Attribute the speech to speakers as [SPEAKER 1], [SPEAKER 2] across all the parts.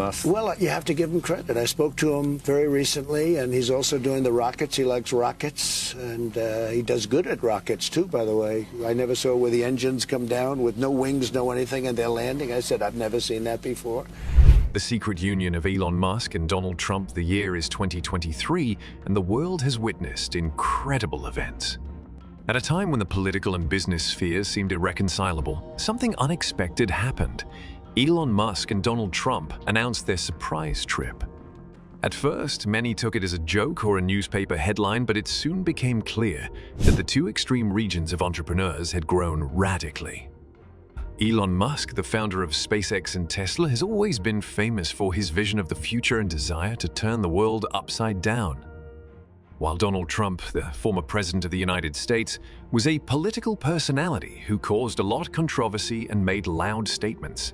[SPEAKER 1] Musk?
[SPEAKER 2] Well, you have to give him credit. I spoke to him very recently, and he's also doing the rockets. He likes rockets, and he does good at rockets, too, by the way. I never saw where the engines come down with no wings, no anything, and they're landing. I said, I've never seen that before.
[SPEAKER 3] The secret union of Elon Musk and Donald Trump. The year is 2023, and the world has witnessed incredible events. At a time when the political and business spheres seemed irreconcilable, something unexpected happened. Elon Musk and Donald Trump announced their surprise trip. At first, many took it as a joke or a newspaper headline, but it soon became clear that the two extreme regions of entrepreneurs had grown radically. Elon Musk, the founder of SpaceX and Tesla, has always been famous for his vision of the future and desire to turn the world upside down. While Donald Trump, the former president of the United States, was a political personality who caused a lot of controversy and made loud statements.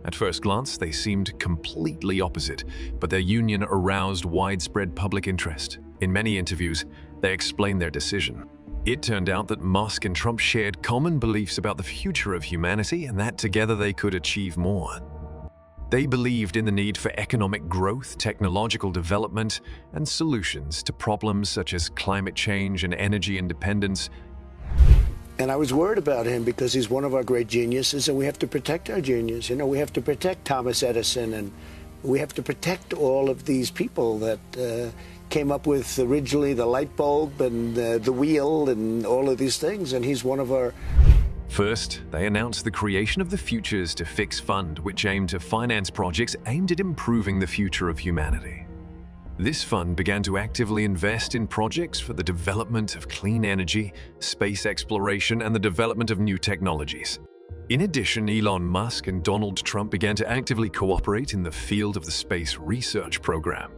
[SPEAKER 3] At first glance, they seemed completely opposite, but their union aroused widespread public interest. In many interviews, they explained their decision. It turned out that Musk and Trump shared common beliefs about the future of humanity and that together they could achieve more. They believed in the need for economic growth, technological development, and solutions to problems such as climate change and energy independence.
[SPEAKER 2] And I was worried about him because he's one of our great geniuses, and we have to protect our genius. You know, we have to protect Thomas Edison, and we have to protect all of these people that came up with originally the light bulb and the wheel and all of these things, and he's one of our...
[SPEAKER 3] First, they announced the creation of the Futures to Fix Fund, which aimed to finance projects aimed at improving the future of humanity. This fund began to actively invest in projects for the development of clean energy, space exploration, and the development of new technologies. In addition, Elon Musk and Donald Trump began to actively cooperate in the field of the space research program.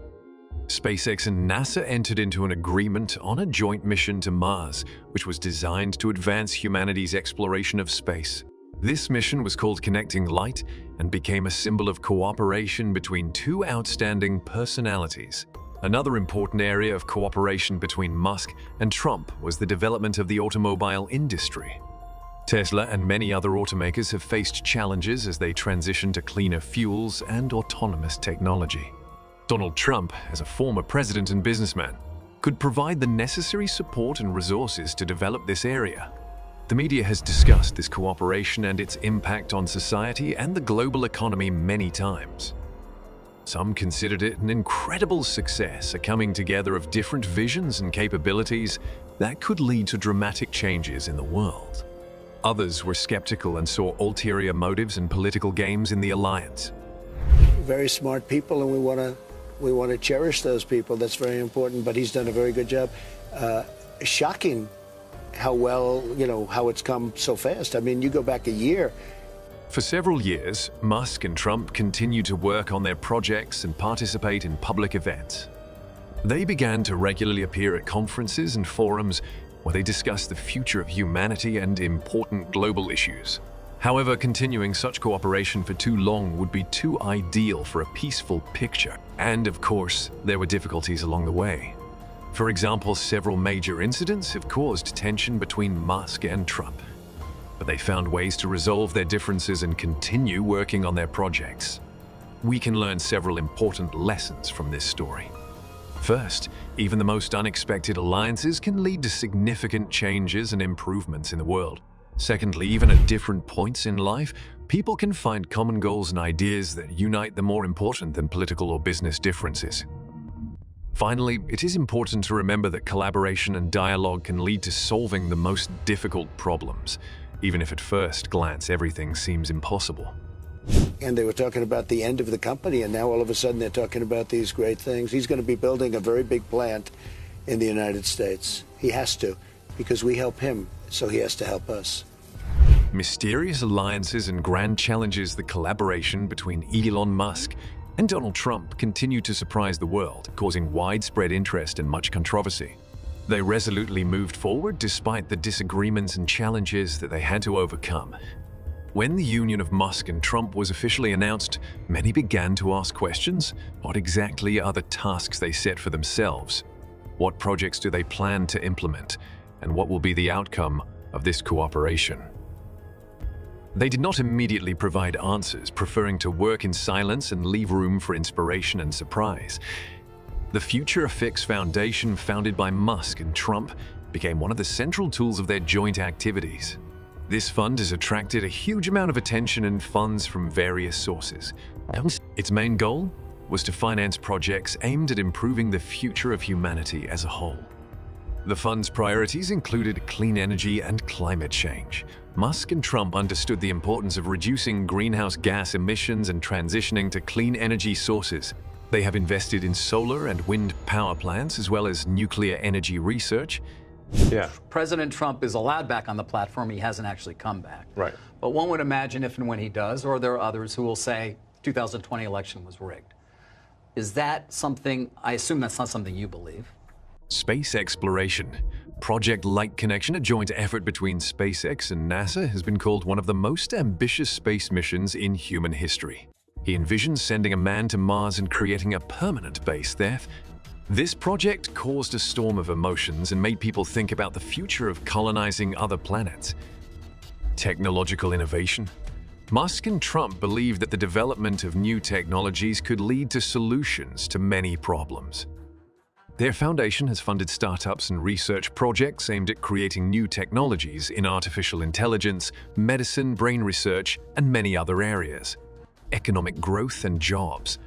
[SPEAKER 3] SpaceX and NASA entered into an agreement on a joint mission to Mars, which was designed to advance humanity's exploration of space. This mission was called Connecting Light and became a symbol of cooperation between two outstanding personalities. Another important area of cooperation between Musk and Trump was the development of the automobile industry. Tesla and many other automakers have faced challenges as they transition to cleaner fuels and autonomous technology. Donald Trump, as a former president and businessman, could provide the necessary support and resources to develop this area. The media has discussed this cooperation and its impact on society and the global economy many times. Some considered it an incredible success, a coming together of different visions and capabilities that could lead to dramatic changes in the world. Others were skeptical and saw ulterior motives and political games in the alliance.
[SPEAKER 2] Very smart people, and we want to cherish those people. That's very important, but he's done a very good job. Shocking how well, how it's come so fast. I mean, you go back a year.
[SPEAKER 3] For several years, Musk and Trump continued to work on their projects and participate in public events. They began to regularly appear at conferences and forums where they discussed the future of humanity and important global issues. However, continuing such cooperation for too long would be too ideal for a peaceful picture. And of course, there were difficulties along the way. For example, several major incidents have caused tension between Musk and Trump. But they found ways to resolve their differences and continue working on their projects. We can learn several important lessons from this story. First, even the most unexpected alliances can lead to significant changes and improvements in the world. Secondly, even at different points in life, people can find common goals and ideas that unite them more important than political or business differences. Finally, it is important to remember that collaboration and dialogue can lead to solving the most difficult problems, even if at first glance everything seems impossible.
[SPEAKER 2] And they were talking about the end of the company, and now all of a sudden they're talking about these great things. He's going to be building a very big plant in the United States. He has to, because we help him, so he has to help us.
[SPEAKER 3] Mysterious alliances and grand challenges, the collaboration between Elon Musk and Donald Trump continue to surprise the world, causing widespread interest and much controversy. They resolutely moved forward despite the disagreements and challenges that they had to overcome. When the union of Musk and Trump was officially announced, many began to ask questions. What exactly are the tasks they set for themselves? What projects do they plan to implement? And what will be the outcome of this cooperation? They did not immediately provide answers, preferring to work in silence and leave room for inspiration and surprise. The Future Fix Foundation, founded by Musk and Trump, became one of the central tools of their joint activities. This fund has attracted a huge amount of attention and funds from various sources. Its main goal was to finance projects aimed at improving the future of humanity as a whole. The fund's priorities included clean energy and climate change. Musk and Trump understood the importance of reducing greenhouse gas emissions and transitioning to clean energy sources. They have invested in solar and wind power plants, as well as nuclear energy research.
[SPEAKER 1] Yeah.
[SPEAKER 4] President Trump is allowed back on the platform. He hasn't actually come back.
[SPEAKER 1] Right.
[SPEAKER 4] But one would imagine if and when he does, or there are others who will say 2020 election was rigged. Is that something, I assume that's not something you believe?
[SPEAKER 3] Space exploration. Project Light Connection, a joint effort between SpaceX and NASA, has been called one of the most ambitious space missions in human history. He envisions sending a man to Mars and creating a permanent base there. This project caused a storm of emotions and made people think about the future of colonizing other planets. Technological innovation. Musk and Trump believe that the development of new technologies could lead to solutions to many problems. Their foundation has funded startups and research projects aimed at creating new technologies in artificial intelligence, medicine, brain research, and many other areas. Economic growth and jobs.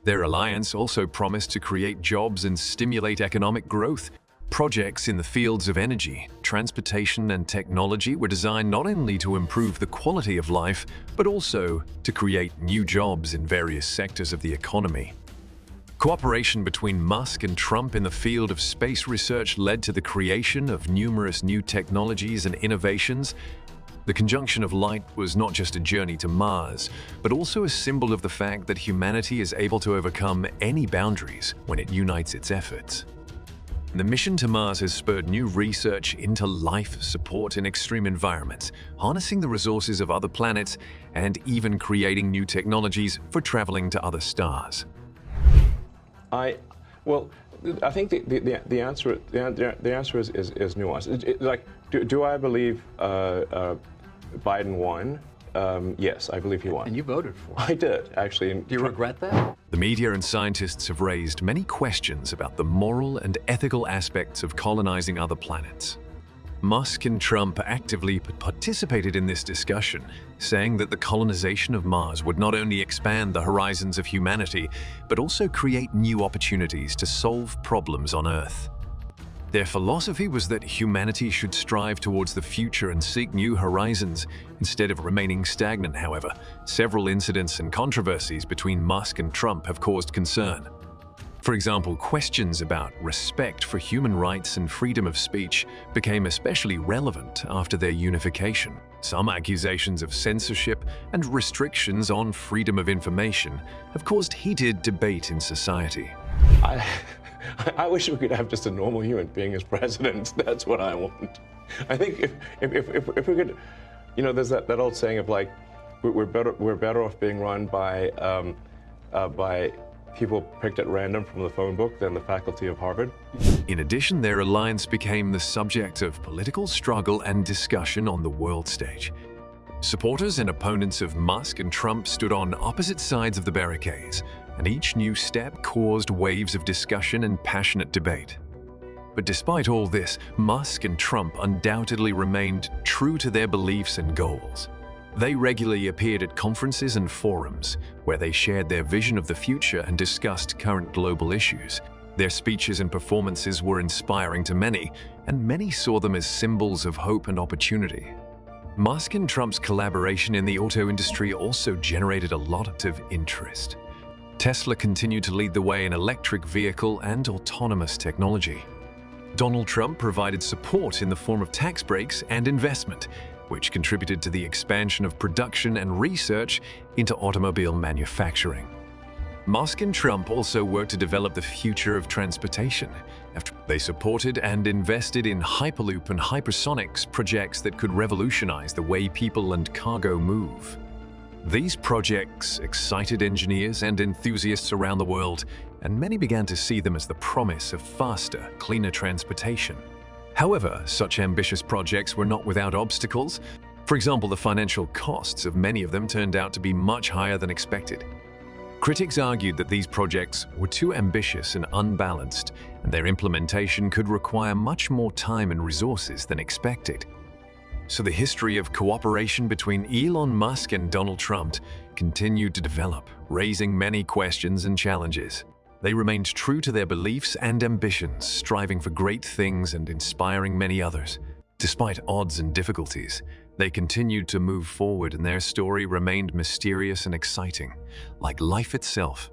[SPEAKER 3] Their alliance also promised to create jobs and stimulate economic growth. Projects in the fields of energy, transportation, and technology were designed not only to improve the quality of life, but also to create new jobs in various sectors of the economy. Cooperation between Musk and Trump in the field of space research led to the creation of numerous new technologies and innovations. The conjunction of light was not just a journey to Mars, but also a symbol of the fact that humanity is able to overcome any boundaries when it unites its efforts. The mission to Mars has spurred new research into life support in extreme environments, harnessing the resources of other planets, and even creating new technologies for traveling to other stars.
[SPEAKER 1] I think the answer is nuanced. Like, do I believe Biden won? Yes, I believe he won.
[SPEAKER 4] And you voted for him.
[SPEAKER 1] I did, actually.
[SPEAKER 4] Do you regret that?
[SPEAKER 3] The media and scientists have raised many questions about the moral and ethical aspects of colonizing other planets. Musk and Trump actively participated in this discussion, saying that the colonization of Mars would not only expand the horizons of humanity, but also create new opportunities to solve problems on Earth. Their philosophy was that humanity should strive towards the future and seek new horizons, instead of remaining stagnant. However, several incidents and controversies between Musk and Trump have caused concern. For example, questions about respect for human rights and freedom of speech became especially relevant after their unification. Some accusations of censorship and restrictions on freedom of information have caused heated debate in society.
[SPEAKER 1] I wish we could have just a normal human being as president. That's what I want. I think if we could, you know, there's that old saying of like, we're better off being run by people picked at random from the phone book than the faculty of Harvard.
[SPEAKER 3] In addition, their alliance became the subject of political struggle and discussion on the world stage. Supporters and opponents of Musk and Trump stood on opposite sides of the barricades, and each new step caused waves of discussion and passionate debate. But despite all this, Musk and Trump undoubtedly remained true to their beliefs and goals. They regularly appeared at conferences and forums, where they shared their vision of the future and discussed current global issues. Their speeches and performances were inspiring to many, and many saw them as symbols of hope and opportunity. Musk and Trump's collaboration in the auto industry also generated a lot of interest. Tesla continued to lead the way in electric vehicle and autonomous technology. Donald Trump provided support in the form of tax breaks and investment, which contributed to the expansion of production and research into automobile manufacturing. Musk and Trump also worked to develop the future of transportation. They supported and invested in Hyperloop and hypersonics projects that could revolutionize the way people and cargo move. These projects excited engineers and enthusiasts around the world, and many began to see them as the promise of faster, cleaner transportation. However, such ambitious projects were not without obstacles. For example, the financial costs of many of them turned out to be much higher than expected. Critics argued that these projects were too ambitious and unbalanced, and their implementation could require much more time and resources than expected. So the history of cooperation between Elon Musk and Donald Trump continued to develop, raising many questions and challenges. They remained true to their beliefs and ambitions, striving for great things and inspiring many others. Despite odds and difficulties, they continued to move forward, and their story remained mysterious and exciting, like life itself.